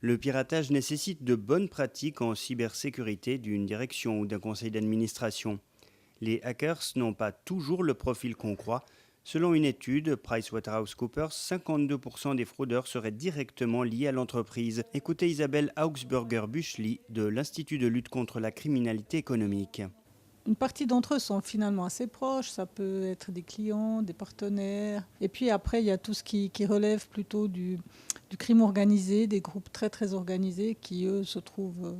Le piratage nécessite de bonnes pratiques en cybersécurité d'une direction ou d'un conseil d'administration. Les hackers n'ont pas toujours le profil qu'on croit. Selon une étude, PricewaterhouseCoopers, 52% des fraudeurs seraient directement liés à l'entreprise. Écoutez Isabelle Augsburger-Büchli de l'Institut de lutte contre la criminalité économique. Une partie d'entre eux sont finalement assez proches, ça peut être des clients, des partenaires. Et puis après, il y a tout ce qui relève plutôt du crime organisé, des groupes très très organisés qui, eux, se trouvent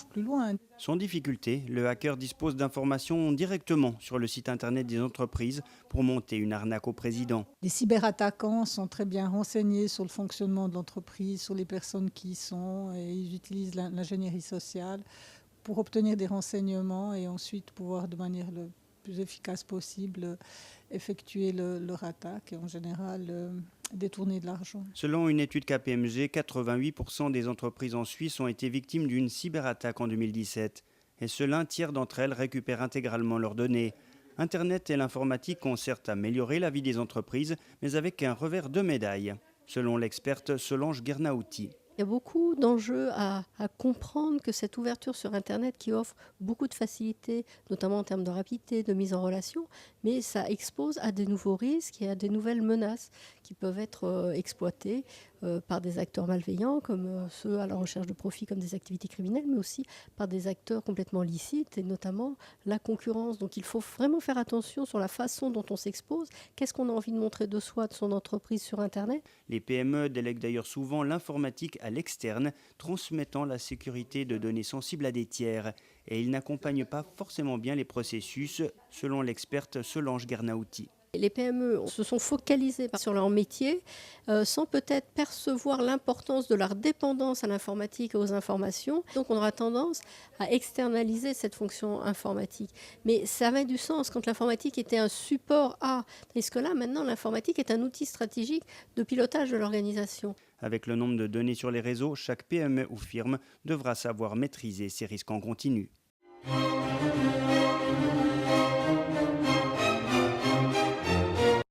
plus loin. Sans difficulté, le hacker dispose d'informations directement sur le site internet des entreprises pour monter une arnaque au président. Les cyberattaquants sont très bien renseignés sur le fonctionnement de l'entreprise, sur les personnes qui y sont, et ils utilisent l'ingénierie sociale pour obtenir des renseignements et ensuite pouvoir de manière le plus efficace possible effectuer leur attaque et en général détourner de l'argent. Selon une étude KPMG, 88% des entreprises en Suisse ont été victimes d'une cyberattaque en 2017. Et seul un tiers d'entre elles récupèrent intégralement leurs données. Internet et l'informatique ont certes amélioré la vie des entreprises, mais avec un revers de médaille, selon l'experte Solange Guernauti. Il y a beaucoup d'enjeux à comprendre que cette ouverture sur Internet qui offre beaucoup de facilités, notamment en termes de rapidité, de mise en relation, mais ça expose à des nouveaux risques et à des nouvelles menaces qui peuvent être exploitées par des acteurs malveillants, comme ceux à la recherche de profit, comme des activités criminelles, mais aussi par des acteurs complètement licites, et notamment la concurrence. Donc il faut vraiment faire attention sur la façon dont on s'expose. Qu'est-ce qu'on a envie de montrer de soi, de son entreprise sur Internet ? Les PME délèguent d'ailleurs souvent l'informatique à l'externe, transmettant la sécurité de données sensibles à des tiers. Et ils n'accompagnent pas forcément bien les processus, selon l'experte Solange Guernauti. Les PME se sont focalisées sur leur métier sans peut-être percevoir l'importance de leur dépendance à l'informatique et aux informations. Donc on aura tendance à externaliser cette fonction informatique. Mais ça avait du sens quand l'informatique était un support à. Tandis que là, maintenant, l'informatique est un outil stratégique de pilotage de l'organisation. Avec le nombre de données sur les réseaux, chaque PME ou firme devra savoir maîtriser ces risques en continu.